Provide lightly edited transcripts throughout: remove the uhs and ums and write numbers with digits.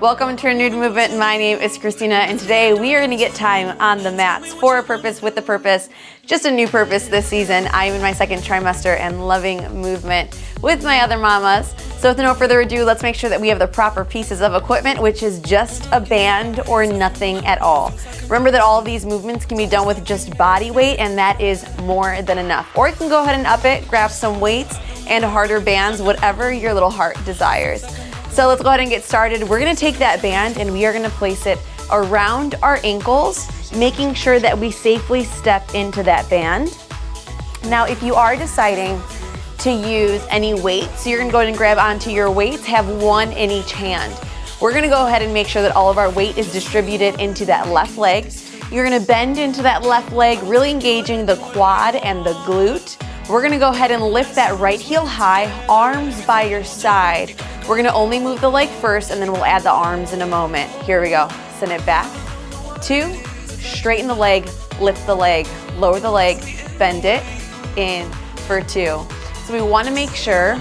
Welcome to a new movement. My name is Christina, and today we are going to get time on the mats for a purpose, with a purpose, just a new purpose this season. I'm in my second trimester and loving movement with my other mamas. So with no further ado, let's make sure that we have the proper pieces of equipment, which is just a band or nothing at all. Remember that all of these movements can be done with just body weight, and that is more than enough. Or you can go ahead and up it, grab some weights and harder bands, whatever your little heart desires. So let's go ahead and get started. We're gonna take that band and we are gonna place it around our ankles, making sure that we safely step into that band. Now, if you are deciding to use any weights, you're gonna go ahead and grab onto your weights, have one in each hand. We're gonna go ahead and make sure that all of our weight is distributed into that left leg. You're gonna bend into that left leg, really engaging the quad and the glute. We're gonna go ahead and lift that right heel high, arms by your side. We're gonna only move the leg first and then we'll add the arms in a moment. Here we go. Send it back. 2, straighten the leg, lift the leg, lower the leg, bend it, in for 2. So we wanna make sure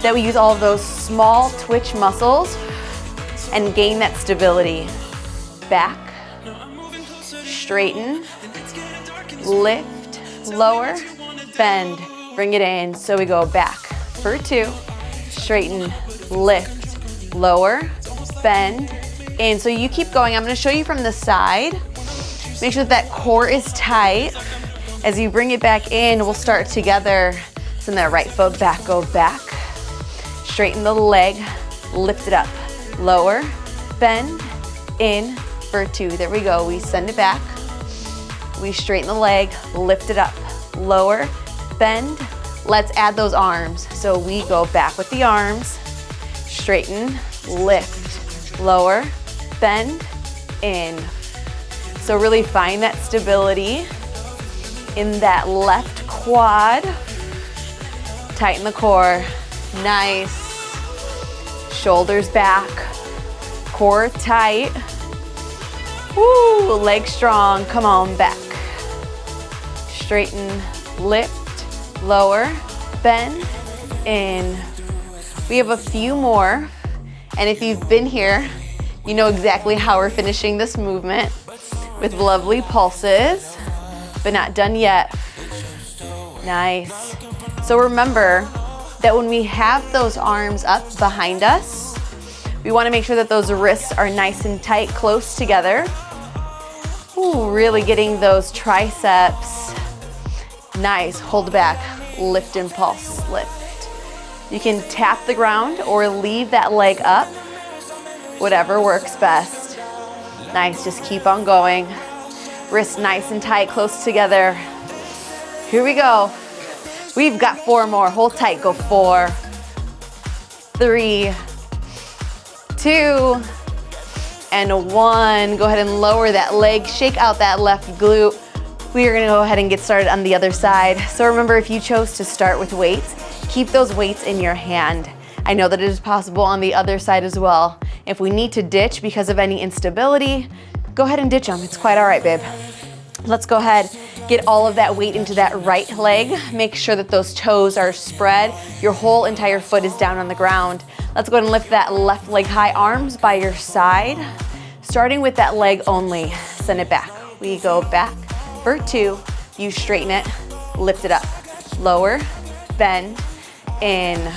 that we use all of those small twitch muscles and gain that stability. Back, straighten, lift, lower, bend, bring it in. So we go back for 2. Straighten, lift, lower, bend, in. So you keep going. I'm gonna show you from the side. Make sure that core is tight. As you bring it back in, we'll start together. Send that right foot back, go back. Straighten the leg, lift it up, lower, bend, in for 2. There we go. We send it back. We straighten the leg, lift it up, lower, bend. Let's add those arms. So we go back with the arms, straighten, lift, lower, bend, in. So really find that stability in that left quad. Tighten the core, nice. Shoulders back, core tight. Woo, legs strong, come on, back. Straighten, lift, lower, bend, in. We have a few more, and if you've been here, you know exactly how we're finishing this movement with lovely pulses, but not done yet. Nice. So remember that when we have those arms up behind us, we want to make sure that those wrists are nice and tight, close together. Ooh, really getting those triceps. Nice, hold back, lift and pulse, lift. You can tap the ground or leave that leg up, whatever works best. Nice, just keep on going. Wrists nice and tight, close together. Here we go. We've got 4 more, hold tight, go 4, 3, 2, and 1. Go ahead and lower that leg, shake out that left glute. We are gonna go ahead and get started on the other side. So remember, if you chose to start with weights, keep those weights in your hand. I know that it is possible on the other side as well. If we need to ditch because of any instability, go ahead and ditch them. It's quite all right, babe. Let's go ahead, get all of that weight into that right leg. Make sure that those toes are spread. Your whole entire foot is down on the ground. Let's go ahead and lift that left leg high, arms by your side. Starting with that leg only, send it back. We go back for 2, you straighten it, lift it up, lower, bend, in.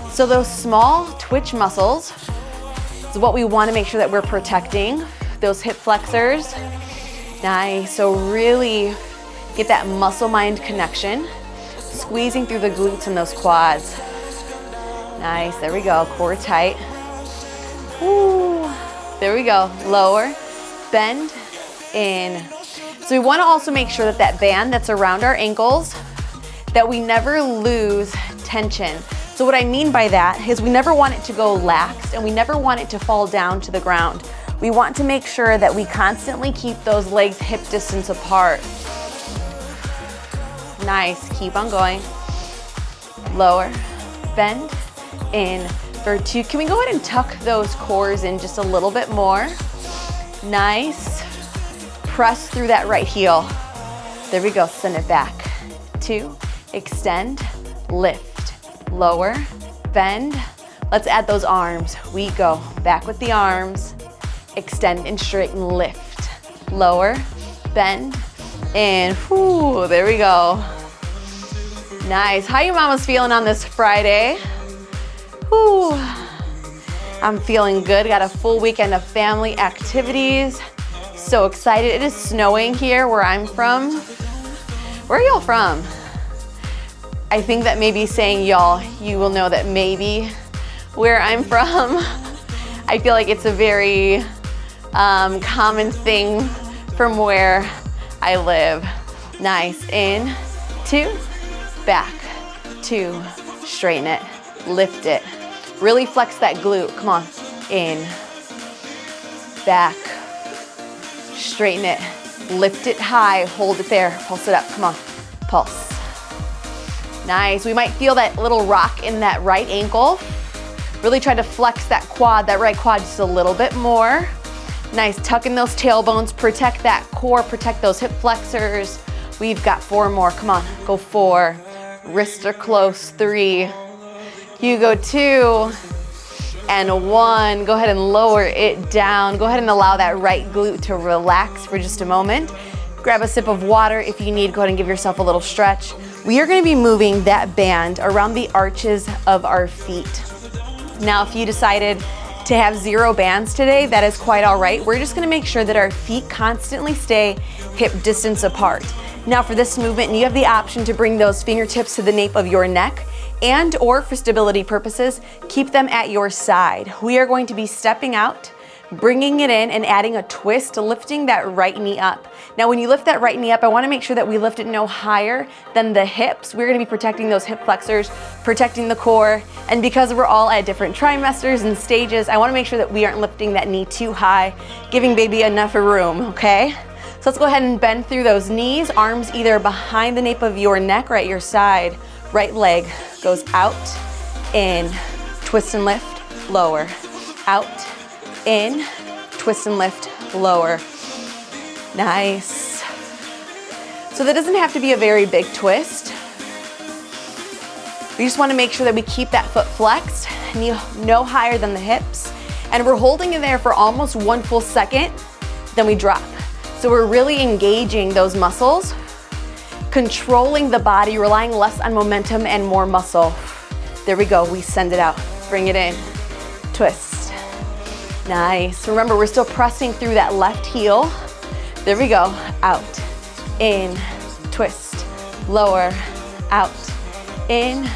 So those small twitch muscles is what we want to make sure that we're protecting. Those hip flexors, nice. So really get that muscle-mind connection, squeezing through the glutes and those quads. Nice, there we go, core tight. Ooh, there we go, lower, bend, in. So we want to also make sure that that band that's around our ankles, that we never lose tension. So what I mean by that is we never want it to go lax and we never want it to fall down to the ground. We want to make sure that we constantly keep those legs hip distance apart. Nice, keep on going. Lower, bend, in for 2. Can we go ahead and tuck those cores in just a little bit more? Nice. Press through that right heel. There we go, send it back. 2, extend, lift, lower, bend. Let's add those arms. We go back with the arms, extend and straighten, lift, lower, bend, and whoo, there we go. Nice. How you mamas feeling on this Friday? Whoo. I'm feeling good. Got a full weekend of family activities. So excited. It is snowing here where I'm from. Where are y'all from? I think that maybe saying y'all, you will know that maybe where I'm from. I feel like it's a very common thing from where I live. Nice. In, 2, back, 2, straighten it, lift it. Really flex that glute. Come on. In, back, straighten it, lift it high, hold it there, pulse it up. Come on. Pulse. Nice. We might feel that little rock in that right ankle. Really try to flex that quad, that right quad just a little bit more. Nice. Tuck in those tailbones, protect that core, protect those hip flexors. We've got 4 more. Come on. Go 4. Wrists are close. 3. You go 2 and 1. Go ahead and lower it down. Go ahead and allow that right glute to relax for just a moment. Grab a sip of water if you need. Go ahead and give yourself a little stretch. We are going to be moving that band around the arches of our feet. Now, if you decided to have 0 bands today, that is quite all right. We're just going to make sure that our feet constantly stay hip distance apart. Now, for this movement, you have the option to bring those fingertips to the nape of your neck, and or for stability purposes, keep them at your side. We are going to be stepping out, bringing it in and adding a twist, lifting that right knee up. Now, when you lift that right knee up, I wanna make sure that we lift it no higher than the hips. We're gonna be protecting those hip flexors, protecting the core, and because we're all at different trimesters and stages, I wanna make sure that we aren't lifting that knee too high, giving baby enough room, okay? So let's go ahead and bend through those knees, arms either behind the nape of your neck or at your side. Right leg goes out, in, twist and lift, lower, out, in, twist and lift, lower. Nice. So that doesn't have to be a very big twist. We just want to make sure that we keep that foot flexed, no higher than the hips. And we're holding it there for almost 1 full second, then we drop. So we're really engaging those muscles, controlling the body, relying less on momentum and more muscle. There we go, we send it out. Bring it in, twist. Nice. Remember, we're still pressing through that left heel. There we go, out, in, twist, lower, out, in,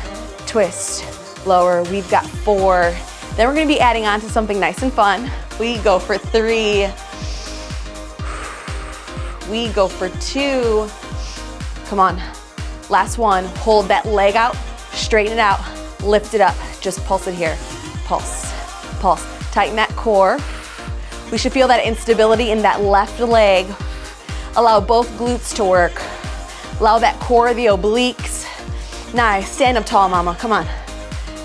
twist, lower. We've got 4. Then we're gonna be adding on to something nice and fun. We go for 3. We go for 2. Come on, last one. Hold that leg out, straighten it out, lift it up. Just pulse it here, pulse, pulse. Tighten that core. We should feel that instability in that left leg. Allow both glutes to work. Allow that core, the obliques. Nice, stand up tall, mama, come on.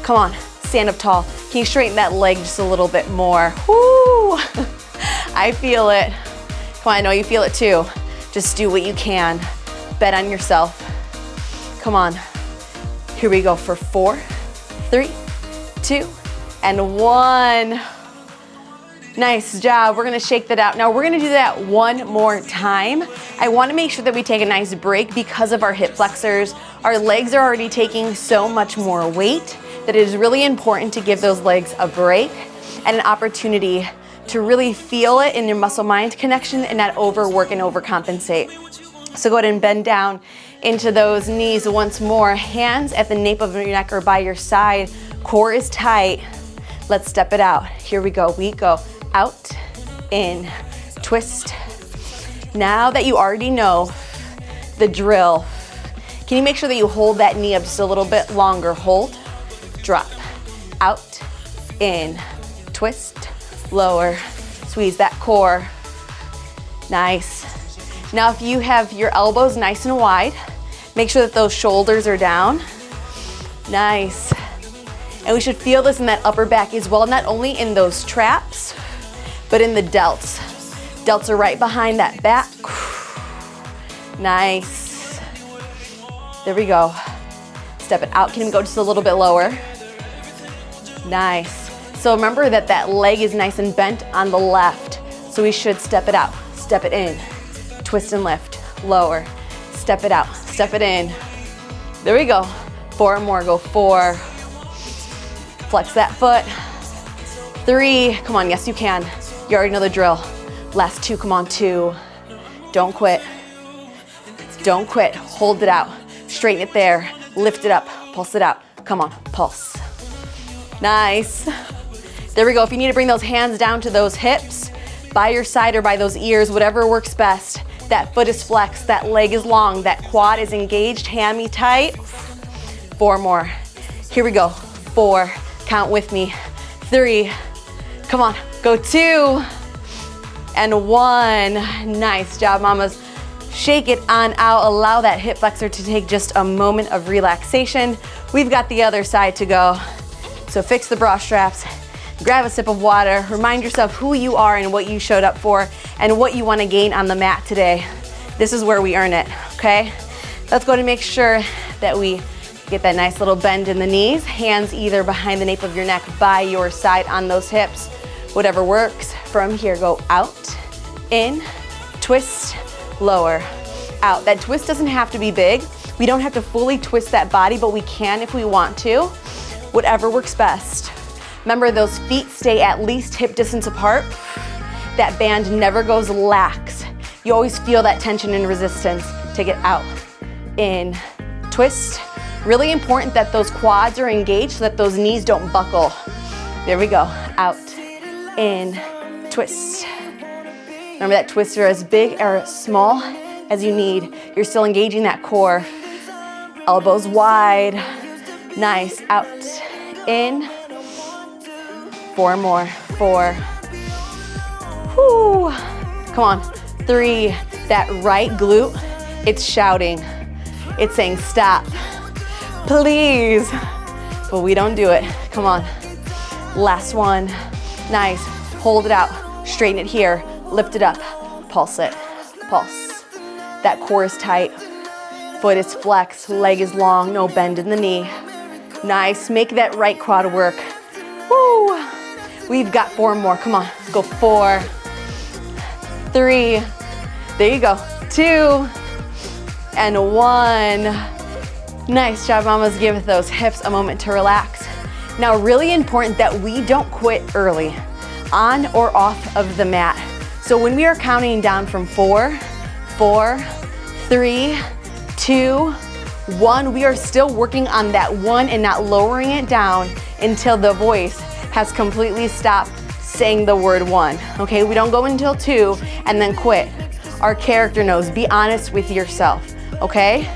Come on, stand up tall. Can you straighten that leg just a little bit more? Woo! I feel it. Come on, I know you feel it too. Just do what you can. Bet on yourself. Come on. Here we go for 4, 3, 2, and 1. Nice job. We're gonna shake that out. Now we're gonna do that 1 more time. I wanna make sure that we take a nice break because of our hip flexors. Our legs are already taking so much more weight that it is really important to give those legs a break and an opportunity to really feel it in your muscle-mind connection and not overwork and overcompensate. So go ahead and bend down into those knees once more. Hands at the nape of your neck or by your side. Core is tight. Let's step it out. Here we go. We go out, in, twist. Now that you already know the drill, can you make sure that you hold that knee up just a little bit longer? Hold, drop, out, in, twist, lower, squeeze that core. Nice. Now if you have your elbows nice and wide, make sure that those shoulders are down. Nice. And we should feel this in that upper back as well, not only in those traps, but in the delts. Delts are right behind that back. Nice. There we go. Step it out. Can we go just a little bit lower? Nice. So remember that that leg is nice and bent on the left. So we should step it out, step it in, twist and lift, lower, step it out, step it in. There we go. 4 more, go 4. Flex that foot. 3, come on, yes you can. You already know the drill. Last 2, come on, 2. Don't quit. Don't quit, hold it out. Straighten it there, lift it up, pulse it out. Come on, pulse. Nice. There we go. If you need to bring those hands down to those hips, by your side or by those ears, whatever works best. That foot is flexed, that leg is long, that quad is engaged, hammy tight. 4 more. Here we go. 4, count with me. 3, come on, go 2, and 1. Nice job, mamas. Shake it on out. Allow that hip flexor to take just a moment of relaxation. We've got the other side to go. So fix the bra straps, grab a sip of water, remind yourself who you are and what you showed up for and what you want to gain on the mat today. This is where we earn it, okay? Let's go to make sure that we get that nice little bend in the knees, hands either behind the nape of your neck, by your side on those hips, whatever works. From here, go out, in, twist, lower, out. That twist doesn't have to be big. We don't have to fully twist that body, but we can if we want to. Whatever works best. Remember, those feet stay at least hip distance apart. That band never goes lax. You always feel that tension and resistance. Take it out, in, twist. Really important that those quads are engaged so that those knees don't buckle. There we go, out, in, twist. Remember that twists are as big or small as you need. You're still engaging that core. Elbows wide. Nice, out, in. 4 more, 4. Whoo. Come on, 3. That right glute, it's shouting. It's saying stop, please. But we don't do it. Come on. Last one. Nice. Hold it out. Straighten it here. Lift it up. Pulse it. Pulse. That core is tight. Foot is flexed. Leg is long. No bend in the knee. Nice. Make that right quad work. Woo. We've got 4 more. Come on. Let's go 4, 3. There you go. 2 and 1. Nice job, mamas. Give those hips a moment to relax. Now, really important that we don't quit early, on or off of the mat. So when we are counting down from 4, 3, 2, 1, we are still working on that 1 and not lowering it down until the voice has completely stopped saying the word 1. Okay, we don't go until 2 and then quit. Our character knows. Be honest with yourself, okay?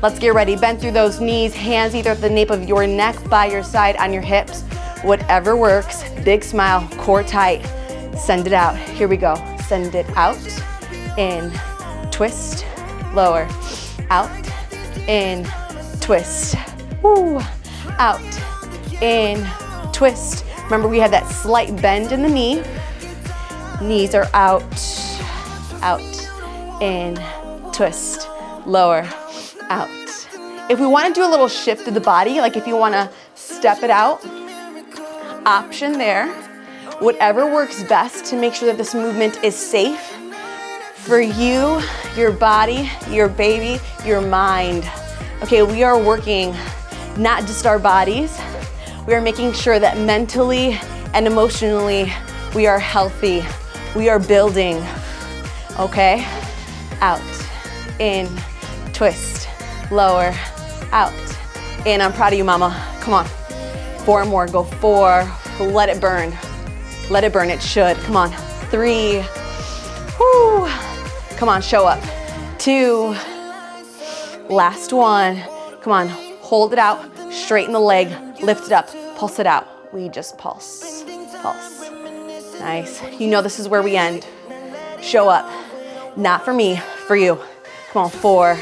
Let's get ready. Bend through those knees, hands either at the nape of your neck, by your side, on your hips. Whatever works. Big smile, core tight. Send it out. Here we go. Send it out, in, twist, lower, out, in, twist, woo, out, in, twist. Remember, we have that slight bend in the knee. Knees are out, in, twist, lower, out. If we want to do a little shift of the body, like if you want to step it out, option there. Whatever works best to make sure that this movement is safe for you, your body, your baby, your mind. Okay, we are working not just our bodies. We are making sure that mentally and emotionally we are healthy. We are building. Okay? Out, in, twist, lower, out, in. I'm proud of you, mama. Come on. 4 more. Go 4. Let it burn. Let it burn. It should. Come on. 3. Woo. Come on. Show up. 2. Last one. Come on. Hold it out. Straighten the leg. Lift it up. Pulse it out. We just pulse. Pulse. Nice. You know this is where we end. Show up. Not for me. For you. Come on. 4.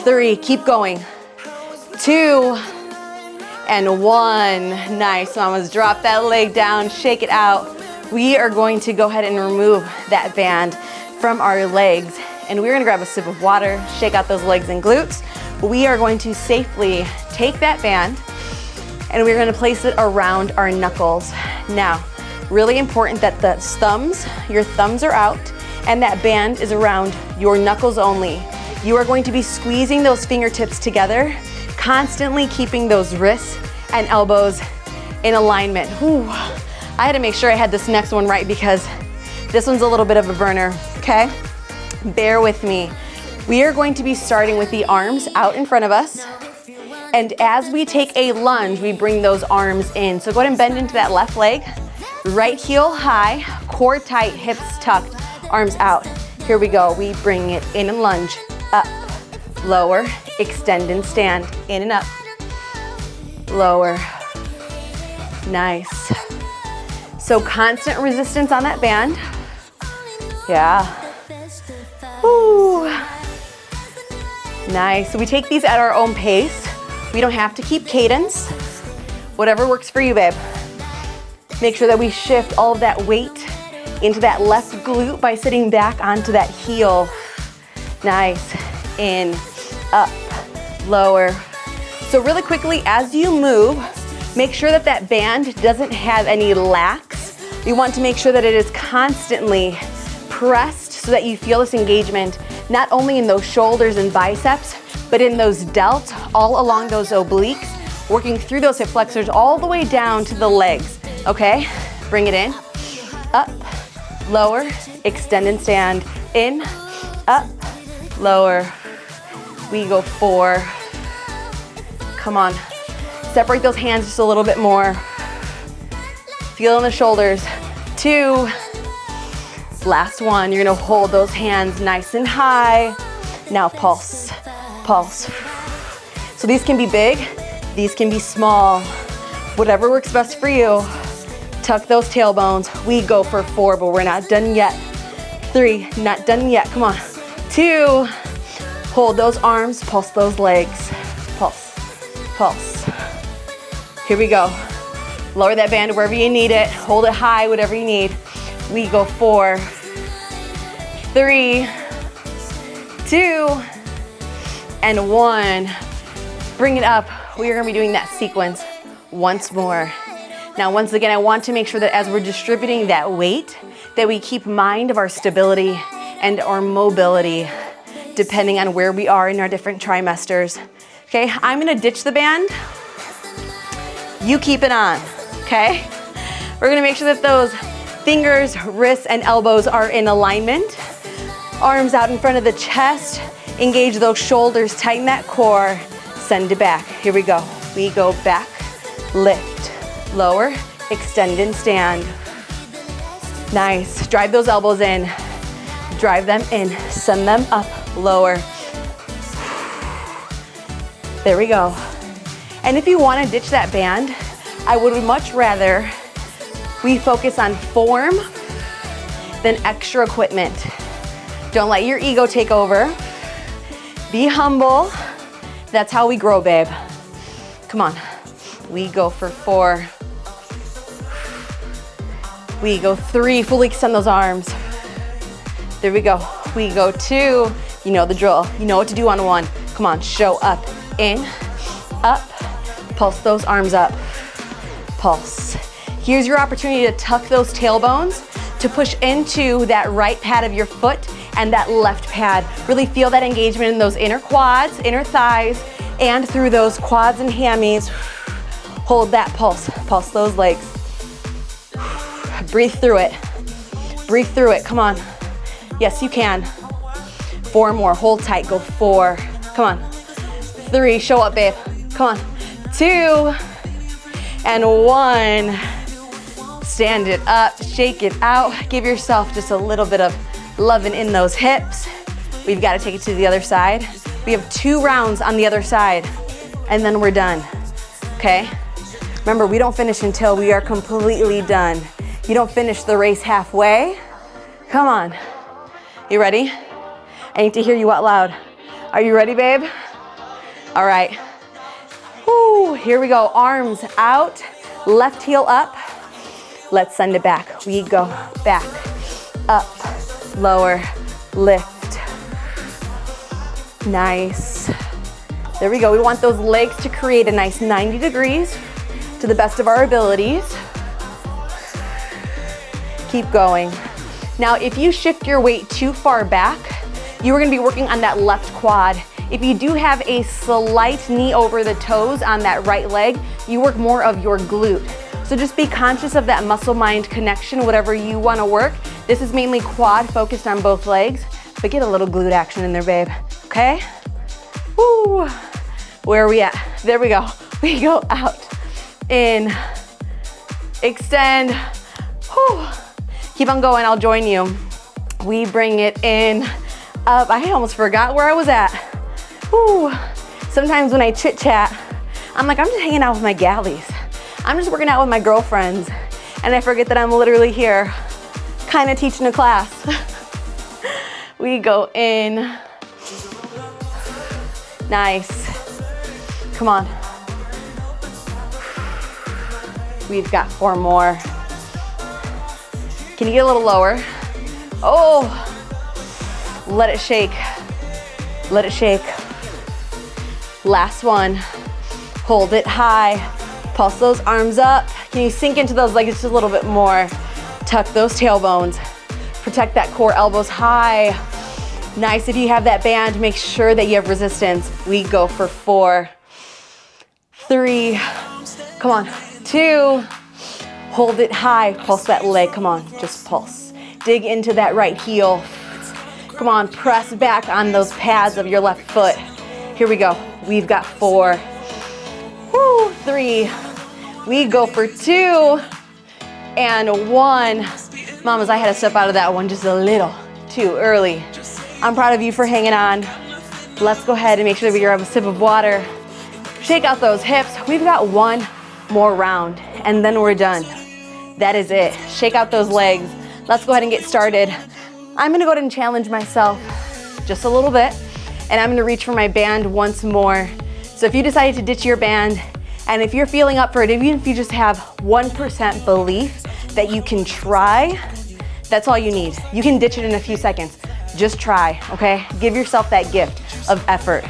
3. Keep going. 2. And 1. Nice, mamas. Drop that leg down, shake it out. We are going to go ahead and remove that band from our legs. And we're gonna grab a sip of water, shake out those legs and glutes. We are going to safely take that band and we're gonna place it around our knuckles. Now, really important that the thumbs, your thumbs are out, and that band is around your knuckles only. You are going to be squeezing those fingertips together, constantly keeping those wrists and elbows in alignment. Whew. I had to make sure I had this next one right because this one's a little bit of a burner, okay? Bear with me. We are going to be starting with the arms out in front of us. And as we take a lunge, we bring those arms in. So go ahead and bend into that left leg. Right heel high, core tight, hips tucked, arms out. Here we go. We bring it in and lunge. Up, lower, extend and stand. In and up, lower. Nice. So constant resistance on that band. Yeah. Woo. Nice. So we take these at our own pace. We don't have to keep cadence. Whatever works for you, babe. Make sure that we shift all of that weight into that left glute by sitting back onto that heel. Nice. In, up, lower. So really quickly, as you move, make sure that that band doesn't have any lax. We want to make sure that it is constantly pressed so that you feel this engagement, not only in those shoulders and biceps, but in those delts, all along those obliques, working through those hip flexors all the way down to the legs, okay? Bring it in, up, lower, extend and stand, in, up, lower. We go 4. Come on. Separate those hands just a little bit more. Feel in the shoulders. 2. Last one. You're gonna hold those hands nice and high. Now pulse, pulse. So these can be big, these can be small. Whatever works best for you. Tuck those tailbones. We go for 4, but we're not done yet. 3, not done yet. Come on. 2. Hold those arms, pulse those legs. Pulse, pulse. Here we go. Lower that band wherever you need it. Hold it high, whatever you need. We go 4, 3, 2, and 1. Bring it up. We are gonna be doing that sequence once more. Now, once again, I want to make sure that as we're distributing that weight, that we keep mind of our stability and our mobility, depending on where we are in our different trimesters. Okay, I'm gonna ditch the band. You keep it on, okay? We're gonna make sure that those fingers, wrists, and elbows are in alignment. Arms out in front of the chest. Engage those shoulders, tighten that core. Send it back. Here we go. We go back, lift, lower, extend and stand. Nice. Drive those elbows in. Drive them in. Send them up, lower. There we go. And if you want to ditch that band, I would much rather we focus on form than extra equipment. Don't let your ego take over. Be humble. That's how we grow, babe. Come on. We go for 4. We go 3. Fully extend those arms. There we go. We go 2. You know the drill. You know what to do on 1. Come on, show up. In, up. Pulse those arms up. Pulse. Here's your opportunity to tuck those tailbones, to push into that right pad of your foot and that left pad. Really feel that engagement in those inner quads, inner thighs, and through those quads and hammies. Hold that pulse. Pulse those legs. Breathe through it. Breathe through it. Come on. Yes, you can. 4 more. Hold tight. Go 4. Come on. 3. Show up, babe. Come on. 2. And 1. Stand it up. Shake it out. Give yourself just a little bit of loving in those hips. We've got to take it to the other side. We have 2 rounds on the other side, and then we're done. Okay? Remember, we don't finish until we are completely done. You don't finish the race halfway. Come on. You ready? I need to hear you out loud. Are you ready, babe? All right. Woo, here we go. Arms out, left heel up. Let's send it back. We go back, up, lower, lift. Nice. There we go. We want those legs to create a nice 90 degrees. to the best of our abilities. Keep going. Now, if you shift your weight too far back, you are gonna be working on that left quad. If you do have a slight knee over the toes on that right leg, you work more of your glute. So just be conscious of that muscle-mind connection, whatever you wanna work. This is mainly quad focused on both legs, but get a little glute action in there, babe, okay? Woo. Where are we at? There we go. We go out, in, extend, whew. Keep on going, I'll join you. We bring it in, up. I almost forgot where I was at. Whew. Sometimes when I chit chat, I'm like, I'm just hanging out with my galleys. I'm just working out with my girlfriends. And I forget that I'm literally here, kind of teaching a class. We go in. Nice. Come on. We've got 4 more. Can you get a little lower? Oh, let it shake. Let it shake. Last one. Hold it high. Pulse those arms up. Can you sink into those legs just a little bit more? Tuck those tailbones. Protect that core, elbows high. Nice, if you have that band, make sure that you have resistance. We go for 4, 3, come on, 2, hold it high, pulse that leg, come on, just pulse. Dig into that right heel. Come on, press back on those pads of your left foot. Here we go, we've got 4, woo, 3, we go for 2, and 1. Mamas, I had to step out of that one just a little too early. I'm proud of you for hanging on. Let's go ahead and make sure that we grab a sip of water. Shake out those hips. We've got 1 more round, and then we're done. That is it. Shake out those legs. Let's go ahead and get started. I'm gonna go ahead and challenge myself just a little bit, and I'm gonna reach for my band once more. So if you decided to ditch your band, and if you're feeling up for it, even if you just have 1% belief that you can try, that's all you need. You can ditch it in a few seconds. Just try, okay? Give yourself that gift of effort.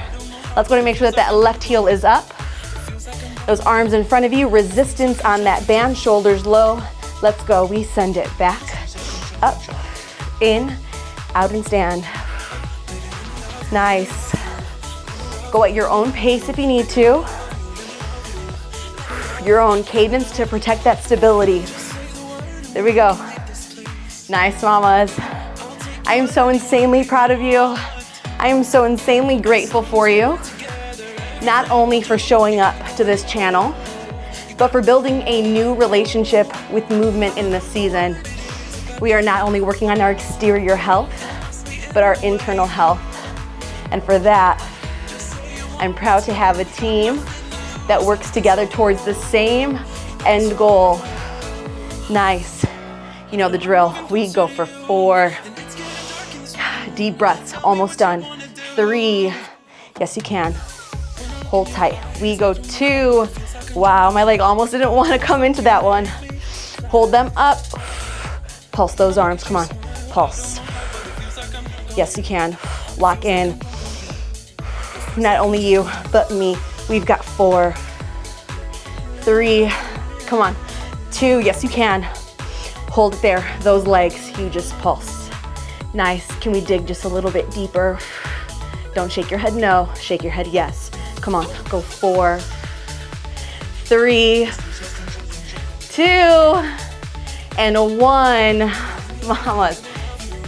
Let's go and make sure that that left heel is up. Those arms in front of you, resistance on that band, shoulders low. Let's go, we send it back, up, in, out and stand. Nice. Go at your own pace if you need to. Your own cadence to protect that stability. There we go. Nice, mamas. I am so insanely proud of you. I am so insanely grateful for you, not only for showing up to this channel, but for building a new relationship with movement in this season. We are not only working on our exterior health, but our internal health. And for that, I'm proud to have a team that works together towards the same end goal. Nice. You know the drill. We go for 4. Deep breaths, almost done. 3, yes you can. Hold tight. We go 2. Wow, my leg almost didn't want to come into that one. Hold them up. Pulse those arms, come on. Pulse. Yes you can. Lock in. Not only you, but me. We've got 4, 3, come on. 2, yes you can. Hold it there, those legs, you just pulse. Nice, can we dig just a little bit deeper? Don't shake your head no, shake your head yes. Come on, go 4, 3, 2, and 1. Mamas,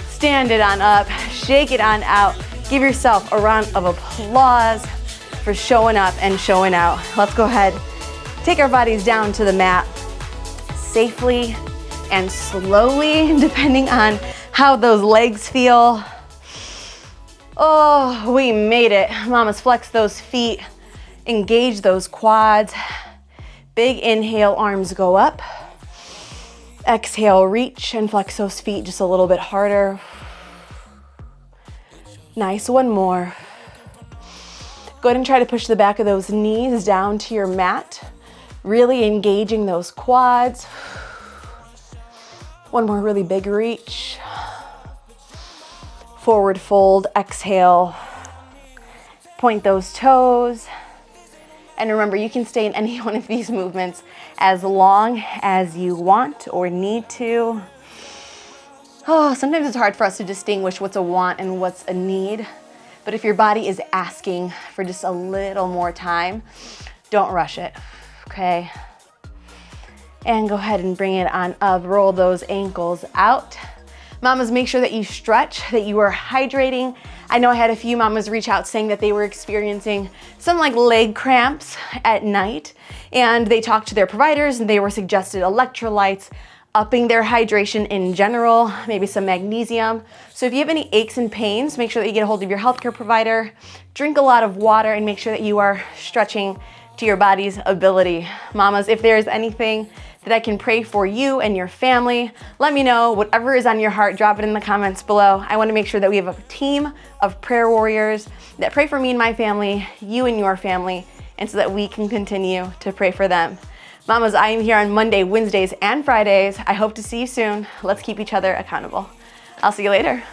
stand it on up, shake it on out. Give yourself a round of applause for showing up and showing out. Let's go ahead, take our bodies down to the mat safely and slowly, depending on how those legs feel. Oh, we made it. Mamas, flex those feet, engage those quads. Big inhale, arms go up. Exhale, reach and flex those feet just a little bit harder. Nice, 1 more. Go ahead and try to push the back of those knees down to your mat, really engaging those quads. 1 more really big reach. Forward fold, exhale. Point those toes. And remember, you can stay in any one of these movements as long as you want or need to. Oh, sometimes it's hard for us to distinguish what's a want and what's a need. But if your body is asking for just a little more time, don't rush it, okay? And go ahead and bring it on up. Roll those ankles out. Mamas, make sure that you stretch, that you are hydrating. I know I had a few mamas reach out saying that they were experiencing some like leg cramps at night, and they talked to their providers and they were suggested electrolytes, upping their hydration in general, maybe some magnesium. So if you have any aches and pains, make sure that you get a hold of your healthcare provider, drink a lot of water, and make sure that you are stretching to your body's ability. Mamas, if there's anything that I can pray for you and your family, let me know. Whatever is on your heart, drop it in the comments below. I want to make sure that we have a team of prayer warriors that pray for me and my family, you and your family, and so that we can continue to pray for them. Mamas, I am here on Monday, Wednesdays, and Fridays. I hope to see you soon. Let's keep each other accountable. I'll see you later.